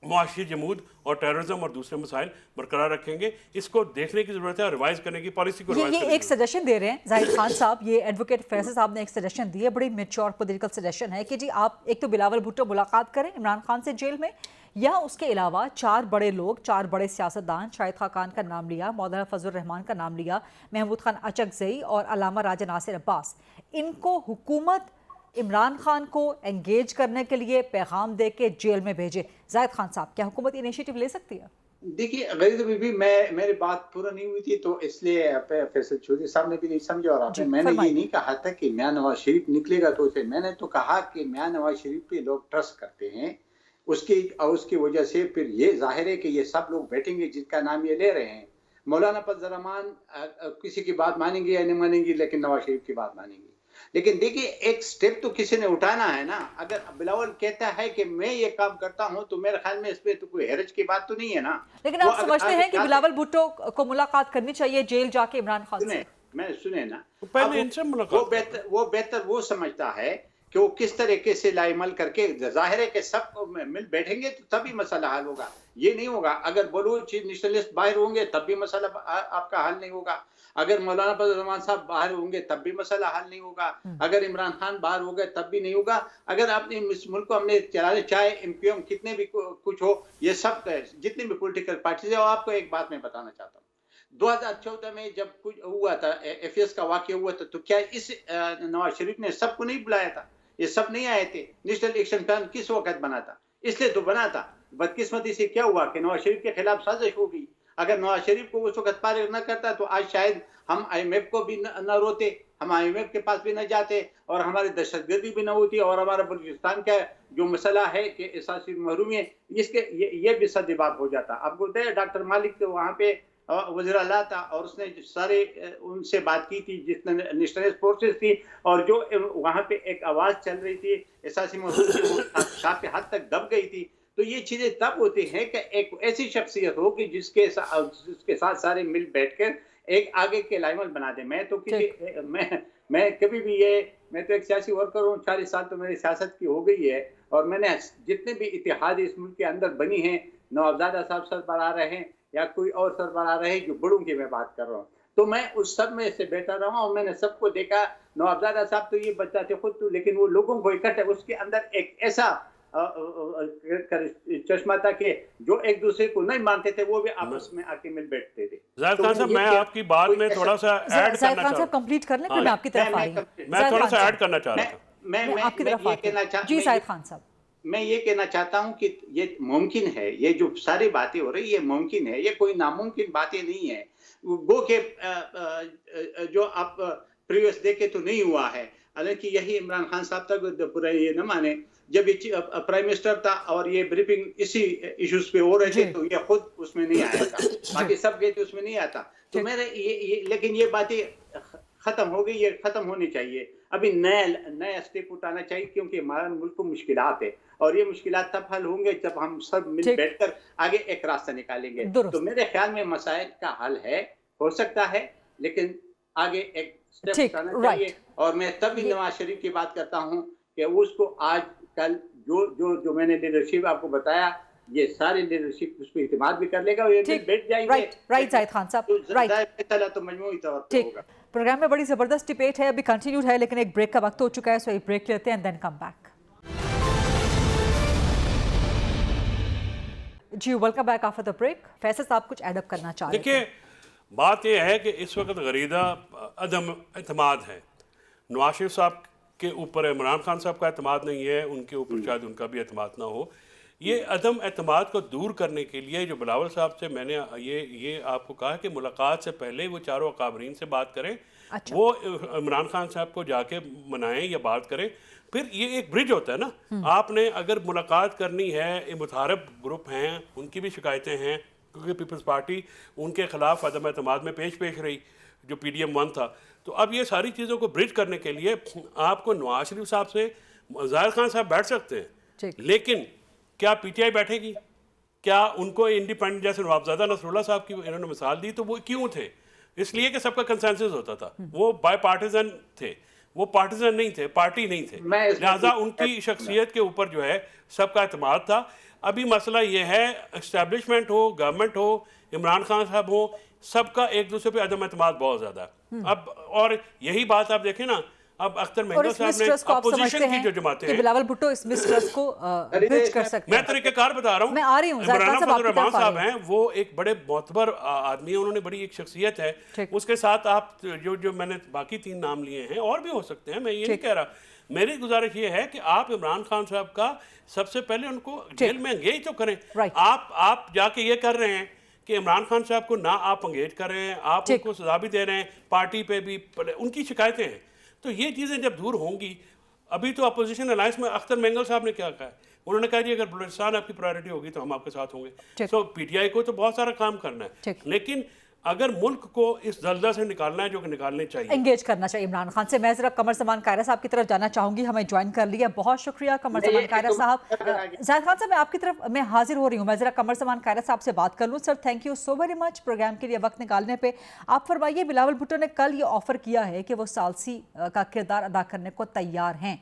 معاشی جمود اور ٹیررزم اور دوسرے مسائل برقرار رکھیں گے۔ اس کو دیکھنے کی ضرورت ہے اور ریوائز کرنے کی، پالیسی کو ریوائز کرنے کی۔ یہ ایک سجیشن دے رہے ہیں زاہد خان صاحب، یہ ایڈوکیٹ فیصل صاحب نے ایک سجیشن دی ہے، بڑی میچور پولیٹیکل سجیشن ہے کہ جی آپ ایک تو بلاول بھٹو ملاقات کریں عمران خان سے جیل میں، یا اس کے علاوہ 4 بڑے لوگ، 4 بڑے سیاستدان، شاہد خاقان کا نام لیا، مولانا فضل الرحمان کا نام لیا، محمود خان اچکزئی اور علامہ راجہ ناصر عباس، ان کو حکومت عمران خان کو انگیج کرنے کے لیے پیغام دے کے جیل میں بھیجے۔ زاہد خان صاحب، کیا حکومت انیشیٹو لے سکتی ہے؟ دیکھیے غریب بی میری بات پورا نہیں ہوئی تھی، تو اس لیے فیصل چودھری صاحب نے بھی نہیں سمجھا، اور آپ نے، میں نے یہ نہیں کہا تھا کہ میاں نواز شریف نکلے گا تو اسے، میں نے تو کہا کہ میاں نواز شریف پہ لوگ ٹرسٹ کرتے ہیں، اس کی وجہ سے پھر یہ ظاہر ہے کہ یہ سب لوگ بیٹھیں گے جن کا نام یہ لے رہے ہیں۔ مولانا فضل الرحمان کسی کی بات مانیں گے یا نہیں مانیں گے، لیکن نواز شریف کی بات مانیں گے۔ لیکن دیکھیے ایک سٹیپ تو کسی نے اٹھانا ہے نا، اگر بلاول کہتا ہے کہ میں یہ کام کرتا ہوں تو میرے خیال میں اس پہ تو کوئی حرج کی بات تو نہیں ہے نا۔ لیکن آپ سمجھتے ہیں کہ بلاول بھٹو کو ملاقات کرنی چاہیے جیل جا کے عمران خان سے؟ میں سنیں نا، پہلے ان سے ملاقات، وہ بہتر وہ سمجھتا ہے کہ وہ کس طریقے سے لاعمل کر کے، ظاہر ہے کہ سب مل بیٹھیں گے تو تبھی مسئلہ حل ہوگا، یہ نہیں ہوگا اگر بلوچ نیشنلسٹ باہر ہوں گے تب بھی مسئلہ آپ کا حل نہیں ہوگا، اگر مولانا فضل الرحمان صاحب باہر ہوں گے تب بھی مسئلہ حل نہیں ہوگا، اگر عمران خان باہر ہو گئے تب بھی نہیں ہوگا، اگر آپ نے اس ملک کو ہم نے چلانے چاہے، ایم کیو ایم کتنے بھی کچھ ہو، یہ سب جتنے بھی پولیٹیکل پارٹیز ہیں، آپ کو ایک بات میں بتانا چاہتا ہوں، 2014 میں جب کچھ ہوا تھا، ایف ایس کا واقعہ ہوا تھا، تو کیا اس نواز شریف نے سب کو نہیں بلایا تھا؟ یہ سب نہیں آئے تھے۔ نیشنل ایکشن پلان کس وقت بنا تھا؟ اس لیے تو بنا تھا۔ بدقسمتی سے کیا ہوا کہ نواز شریف کے خلاف سازش ہو گئی۔ اگر نواز شریف کو اس وقت فارغ نہ کرتا تو آج شاید ہم آئی ایم ایف کو بھی نہ روتے، ہم آئی ایم ایف کے پاس بھی نہ جاتے، اور ہماری دہشت گردی بھی نہ ہوتی، اور ہمارا بلوچستان کا جو مسئلہ ہے کہ اساسی محرومی ہے، اس کے یہ بھی سدباب ہو جاتا۔ آپ کو بتائیں ڈاکٹر مالک وہاں پہ وزیر اعلیٰ تھا، اور اس نے سارے ان سے بات کی تھی جس نے نیشنلسٹ فورسز تھی، اور جو وہاں پہ ایک آواز چل رہی تھی اساسی محرومی کی، وہ کافی حد تک دب گئی تھی۔ तो ये चीजें तब होती हैं कि एक ऐसी शख्सियत हो कि जिसके साथ सारे मिल बैठकर एक आगे के लाइमल बना दे। मैं तो किसी मैं कभी भी मैं तो एक सियासी वर्कर हूँ, 40 साल तो मेरी सियासत की हो गई है, और मैंने जितने भी इतिहाद इस मुल्क के अंदर बनी हैं, नवाबजादा साहब सरबराह रहे या कोई और सरबराह रहे, जो बड़ों की मैं बात कर रहा हूँ, तो मैं उस सब में से बेहतर रहा और मैंने सबको देखा। नवाबजादा साहब तो ये बताते खुद तो, लेकिन वो लोगों को इकट्ठा, उसके अंदर एक ऐसा चश्मा था कि जो एक दूसरे को नहीं मानते थे वो भी आपस में आके मिल बैठते थे। जाहिद खान साहब, मैं आपकी बात में थोड़ा सा ऐड करना चाहता हूं। कंप्लीट कर लें, फिर मैं आपकी तरफ आ रही हूं। मैं थोड़ा सा ऐड करना चाह रहा था। मैं आपकी तरफ ये कहना चाहता हूं जी जाहिद खान साहब, मैं ये कहना चाहता हूं कि ये मुमकिन है, ये जो सारी बातें हो रही, ये मुमकिन है, ये कोई नामुमकिन बातें नहीं है। गो के जो आप प्रीवियस देखे तो नहीं हुआ है, हालांकि यही इमरान खान साहब तक पूरा ये न माने, जब ये प्राइम मिनिस्टर था और ये ब्रीफिंग इसी इश्यूज पे हो रहे थे तो ये खुद उसमें नहीं आया था, बाकी सब गए थे उसमें नहीं आता। तो मेरे लेकिन ये बातें खत्म हो गई, ये खत्म होनी चाहिए। अभी नया स्टेप उठाना चाहिए, क्योंकि हमारे मुल्क को मुश्किलात है और ये मुश्किलात तब हल होंगे जब हम सब मिल बैठकर आगे एक रास्ता निकालेंगे। तो मेरे ख्याल में मसाइल का हल है, हो सकता है, लेकिन आगे एक स्टेप उठाना चाहिए। और मैं तभी नवाज शरीफ की बात करता हूँ कि उसको आज कल जो मैंने लीडरशिप आपको बताया, ये सारी लीडरशिप उस पर इत्मीनान भी कर लेगा और ये बैठ जाएंगे। राइट जाहिद खान साहब, राइट। तो मजमूई तौर पे होगा। प्रोग्राम में बड़ी जबरदस्त डिबेट है, अभी कंटिन्यूड है, लेकिन एक ब्रेक का वक्त हो चुका है, सो एक ब्रेक लेते हैं एंड देन कम बैक। जी welcome back after the break. Faisal साहब कुछ एड अप करना चाह रहे थे। देखिए, बात यह है कि इस वक्त गरीदा अदम एतमाद है। नवाज शरीफ साहब के ऊपर इमरान खान साहब का एतमाद नहीं है, उनके ऊपर शायद उनका भी एतमाद ना हो। ये अदम एतमाद को दूर करने के लिए जो बिलावल साहब से मैंने ये आपको कहा कि मुलाकात से पहले वो चारों अकाबरीन से बात करें। अच्छा। वो इमरान खान साहब को जाके मनाएं या बात करें, फिर ये एक ब्रिज होता है ना। आपने अगर मुलाकात करनी है, मुतहारब ग्रुप हैं, उनकी भी शिकायतें हैं, क्योंकि पीपल्स पार्टी उनके खिलाफ अदम एतमाद में पेश रही, जो PDM 1 था। तो अब ये सारी चीज़ों को ब्रिज करने के लिए आपको नवाज शरीफ साहब से जाहिद खान साहब बैठ सकते हैं, लेकिन क्या PTI बैठेगी? क्या उनको इंडिपेंडेंट, जैसे नवाबजादा नसरुल्लाह साहब की इन्होंने मिसाल दी, तो वो क्यों थे? इसलिए कि सबका कंसेंसस होता था, वो बाय पार्टिजन थे, वो पार्टिजन नहीं थे, पार्टी नहीं थे, लिहाजा उनकी शख्सियत के ऊपर जो है सबका एतमाद था। अभी मसला ये है, एस्टैब्लिशमेंट हो, गवर्नमेंट हो, इमरान खान साहब हो, सबका एक दूसरे पे अदम एतमाद बहुत ज़्यादा। अब और यही बात आप देखें ना, अब अख्तर महंगा साहब ने अपोजिशन की जो जमातें हैं, बिलावल भुट्टो इस मिसट्रस्ट को ब्रिज कर सकते हैं। मैं तरीक़ेकार बता रहा हूँ, मैं आ रही हूँ। रहमान साहब हैं, वो एक बड़े मोतबर आदमी हैं, उन्होंने बड़ी एक शख्सियत है। उसके साथ आप जो मैंने बाकी 3 नाम लिए हैं, और भी हो सकते हैं, मैं ये नहीं कह रहा। मेरी गुजारिश ये है कि आप इमरान खान साहब का सबसे पहले उनको जेल में एंगेज तो करें। आप जाके ये कर रहे हैं कि इमरान खान साहब को ना आप एंगेज कर रहे हैं, आप उनको सजा भी दे रहे हैं, पार्टी पे भी उनकी शिकायतें हैं। तो ये चीज़ें जब दूर होंगी, अभी तो अपोजिशन अलायंस में अख्तर मेंगल साहब ने क्या कहा है, उन्होंने कहा जी अगर बलूचिस्तान आपकी प्रायोरिटी होगी तो हम आपके साथ होंगे। सो PTI को तो बहुत सारा काम करना है, लेकिन अगर मुल्क को इस दलदल से निकालना है जो कि निकालने चाहिए, एंगेज करना चाहिए इमरान खान से। मैं जरा कमर जमान कायरा साहब की तरफ जाना चाहूंगी, हमें ज्वाइन कर लिया, बहुत शुक्रिया कमर जमान कायरा साहब। जाहिद खान साहब, मैं आपकी तरफ मैं हाजिर हो रही हूँ, मैं जरा कमर जमान कायरा साहब से बात कर लूँ। Sir, thank you so very much programme के लिए वक्त निकालने पे। आप फरमाइए, बिलावल भुट्टो ने कल ये ऑफर किया है कि वो सालसी का किरदार अदा करने को तैयार हैं।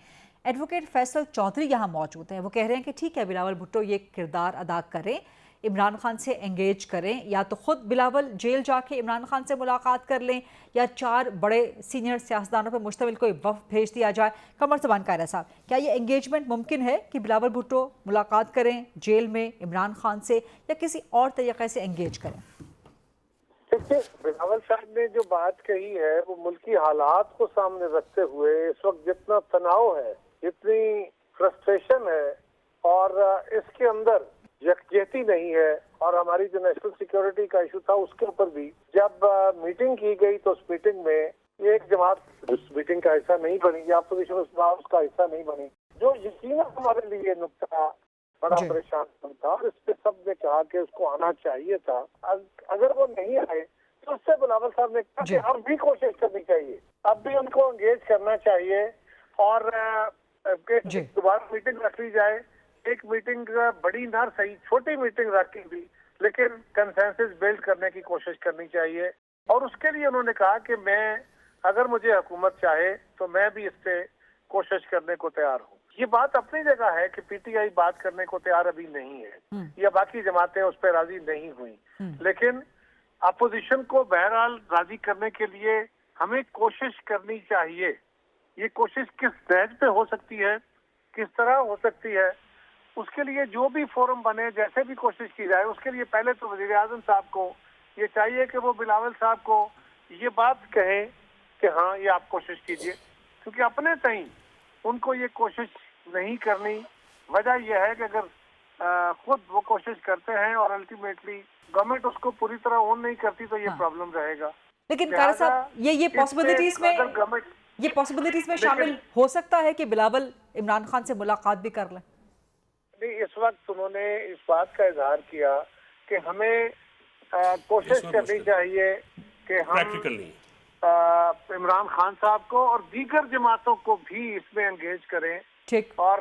एडवोकेट फैसल चौधरी यहाँ मौजूद हैं, वो कह रहे हैं कि ठीक है, बिलावल भुट्टो ये किरदार अदा करें, इमरान खान से एंगेज करें, या तो खुद बिलावल जेल जाके इमरान खान से मुलाकात कर लें, या 4 बड़े सीनियर सियासतदानों पर मुश्तमिल कोई वफ़द भेज दिया जाए। कमर जमान कायरा साहब, क्या ये एंगेजमेंट मुमकिन है कि बिलावल भुट्टो मुलाकात करें जेल में इमरान खान से, या किसी और तरीक़े से एंगेज करें? देखिए, बिलावल साहब ने जो बात कही है वो मुल्की हालात को सामने रखते हुए, इस वक्त जितना तनाव है, जितनी फ्रस्ट्रेशन है, और इसके अंदर यकजहती नहीं है, और हमारी जो नेशनल सिक्योरिटी का इशू था उसके ऊपर भी जब मीटिंग की गई तो उस मीटिंग में एक जमात उस मीटिंग का हिस्सा नहीं बनी, या अपोजिशन उसका हिस्सा नहीं बनी, जो यकीनन हमारे लिए नुक्ता बड़ा परेशान था। और इस पे सब ने कहा कि उसको आना चाहिए था, अगर वो नहीं आए तो उससे बिलावल साहब ने कहा कि अब भी कोशिश करनी चाहिए, अब भी उनको एंगेज करना चाहिए, और दोबारा मीटिंग रख ली जाए, एक मीटिंग बड़ी ना सही, छोटी मीटिंग रख के भी लेकिन कंसेंसस बिल्ड करने की कोशिश करनी चाहिए। और उसके लिए उन्होंने कहा कि अगर मुझे हुकूमत चाहे तो मैं भी इस पे कोशिश करने को तैयार हूँ। ये बात अपनी जगह है कि पीटीआई बात करने को तैयार अभी नहीं है या बाकी जमातें उस पर राजी नहीं हुई, लेकिन अपोजिशन को बहरहाल राजी करने के लिए हमें कोशिश करनी चाहिए। ये कोशिश किस दर्ज पे हो सकती है, किस तरह हो सकती है, उसके लिए जो भी फोरम बने, जैसे भी कोशिश की जाए, उसके लिए पहले तो वज़ीर आज़म साहब को ये चाहिए कि वो बिलावल साहब को ये बात कहें कि हाँ ये आप कोशिश कीजिए, क्योंकि अपने तई उनको ये कोशिश नहीं करनी। वजह यह है कि अगर खुद वो कोशिश करते हैं और अल्टीमेटली गवर्नमेंट उसको पूरी तरह ऑन नहीं करती तो ये प्रॉब्लम रहेगा। लेकिन कारसा साहब ये पॉसिबिलिटीज में शामिल हो सकता है कि बिलावल इमरान खान से मुलाकात भी कर लें। नहीं, इस वक्त उन्होंने इस बात का इजहार किया कि हमें कोशिश करनी चाहिए कि हम इमरान खान साहब को और दीगर जमातों को भी इसमें एंगेज करें, ठीक, और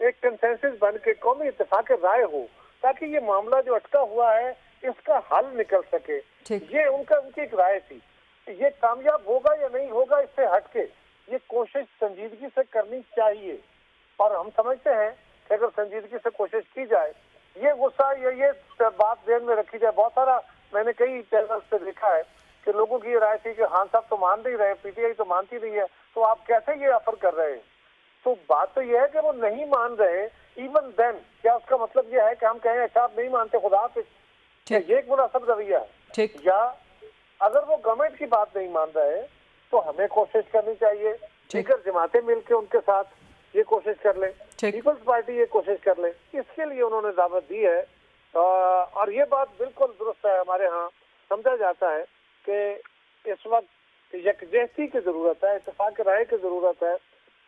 एक कंसेंसस बन के कौमी इत्तेफाक राय हो ताकि ये मामला जो अटका हुआ है इसका हल निकल सके। ये उनकी एक राय थी। ये कामयाब होगा या नहीं होगा इससे हटके ये कोशिश संजीदगी से करनी चाहिए, और हम समझते हैं कि अगर संजीदगी से कोशिश की जाए, ये गुस्सा या ये बात ध्यान में रखी जाए। बहुत सारा मैंने कई चैनल पे देखा है कि लोगों की ये राय थी कि खान साहब तो मान नहीं रहे, पीटीआई तो मानती नहीं है, तो आप कैसे ये ऑफर कर रहे हैं। तो बात तो ये है कि वो नहीं मान रहे। इवन देन क्या उसका मतलब ये है कि हम कहें अच्छा आप नहीं मानते, खुदा हाफिज़, ये एक मुनासिब रवैया है। या अगर वो गवर्नमेंट की बात नहीं मान रहे तो हमें कोशिश करनी चाहिए, दीगर जमातें मिलकर उनके साथ ये कोशिश कर ले, पीपल्स पार्टी ये कोशिश कर ले। इसके लिए उन्होंने दावत दी है, और ये बात बिल्कुल दुरुस्त है। हमारे यहाँ समझा जाता है कि इस वक्त यकजहती की जरूरत है, इत्तेफाक राय की जरूरत है,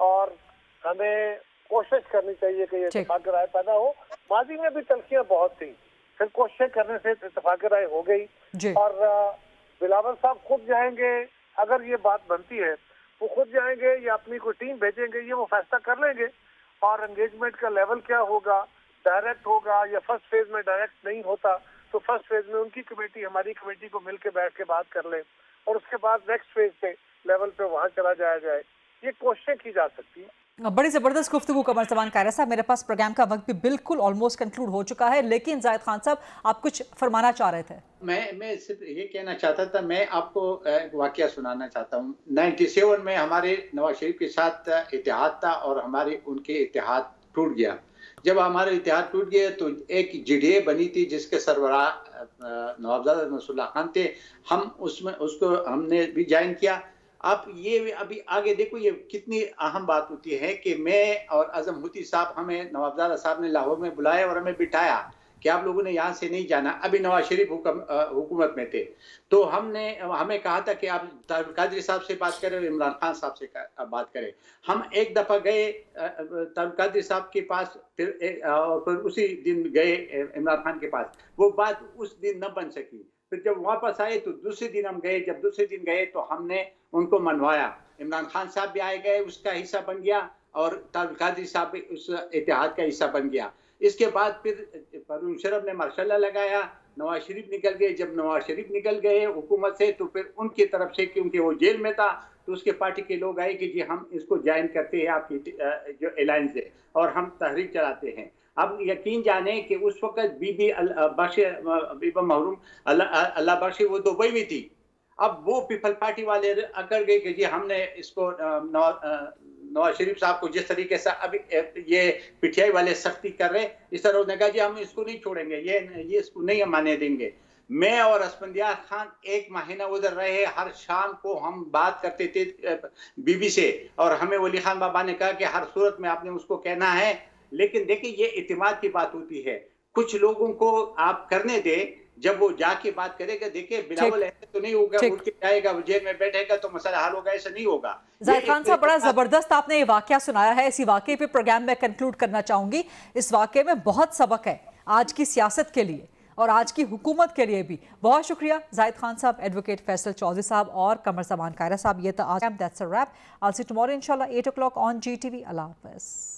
और हमें कोशिश करनी चाहिए कि ये इत्तेफाक राय पैदा हो। माजी में भी तलखियां बहुत थी, फिर कोशिश करने से इत्तेफाक राय हो गई, और बिलावल साहब खुद जाएंगे, अगर ये बात बनती है वो खुद जाएंगे या अपनी कोई टीम भेजेंगे, ये वो फैसला कर लेंगे। और एंगेजमेंट का लेवल क्या होगा, डायरेक्ट होगा या फर्स्ट फेज में डायरेक्ट नहीं होता, तो फर्स्ट फेज में उनकी कमेटी हमारी कमेटी को मिलकर बैठ के बात कर ले, और उसके बाद नेक्स्ट फेज पे लेवल पे वहाँ चला जाया जाए। ये कोशिशें की जा सकती है। बड़ी ज़बरदस्त गुफ्तगू कमर ज़मान कायरा साहब। मेरे पास प्रोग्राम का वक्त भी बिल्कुल ऑलमोस्ट कंक्लूड हो चुका है, लेकिन जाहिद खान साहब आप कुछ फरमाना चाह रहे थे। मैं सिर्फ ये कहना चाहता था, मैं आपको एक वाकया सुनाना चाहता हूँ। 97 में हमारे नवाज शरीफ के साथ इत्तेहाद था और हमारे उनके इत्तेहाद टूट गया। जब हमारा इत्तेहाद टूट गया तो एक जीडीए बनी थी जिसके सरबराह नवाबजादा नसरुल्लाह खान थे। हम उसको हमने भी ज्वाइन किया। आप ये अभी आगे देखो ये कितनी अहम बात होती है कि मैं और आजम हुती साहब, हमें नवाबजादा साहब ने लाहौर में बुलाया और हमें बिठाया कि आप लोगों ने यहाँ से नहीं जाना। अभी नवाज शरीफ हुकूमत में थे, तो हमें कहा था कि आप तारुल कादरी साहब से बात करें और इमरान खान साहब से बात करें। हम एक दफ़ा गए तारुल कादरी साहब के पास, फिर उसी दिन गए इमरान खान के पास। वो बात उस दिन न बन सकी। फिर जब वापस आए तो दूसरे दिन हम गए। जब दूसरे दिन गए तो हमने उनको मनवाया। इमरान खान साहब भी आए गए, उसका हिस्सा बन गया, और तारुल कादरी साहब भी उस इत्तेहाद का हिस्सा बन गया। इसके बाद फिर परवीन मुशर्रफ ने मार्शल लगाया, नवाज शरीफ निकल गए। जब नवाज शरीफ निकल गए हुकूमत से तो फिर उनकी तरफ से, क्योंकि वो जेल में था, तो उसके पार्टी के लोग आए कि जी हम इसको ज्वाइन करते हैं आपकी जो अलायंस है, और हम तहरीक चलाते हैं। अब यकीन जाने कि उस वक्त बीबी महरूम अल्लाह बख्शे वो दुबई में थी। अब वो पीपल पार्टी वाले अकड़ गए कि जी हमने इसको नवाज शरीफ साहब को जिस तरीके से अभी ये पीटीआई वाले सख्ती कर रहे, इस तरह उन्होंने कहा जी हम इसको नहीं छोड़ेंगे, ये इसको नहीं माने देंगे। मैं और असफंदियार खान एक महीना उधर रहे। हर शाम को हम बात करते थे बीबी से, और हमें वली खान बाबा ने कहा कि हर सूरत में आपने उसको कहना है। लेकिन देखिए ये इत्तेमाद की बात होती है, कुछ लोगों को आप करने दे, जब वो जाके बात करेगा। देखिए बिलावल ऐसे तो नहीं होगा, उठ के जाएगा, जेल में बैठेगा तो मसला हल होगा, ऐसा नहीं होगा। जाहिद खान साहब, बड़ा जबरदस्त आपने ये वाकया सुनाया है। इसी वाकये पे प्रोग्राम में कंक्लूड करना चाहूंगी। इस वाकये में बहुत सबक है आज की सियासत के लिए और आज की हुकूमत के लिए भी। बहुत शुक्रिया जाहिद खान साहब, एडवोकेट फैसल चौधरी साहब और कमर ज़मान कायरा साहब। ये था आज that's a wrap. I'll see you tomorrow inshallah 8 o'clock on GTV. Allah Hafiz.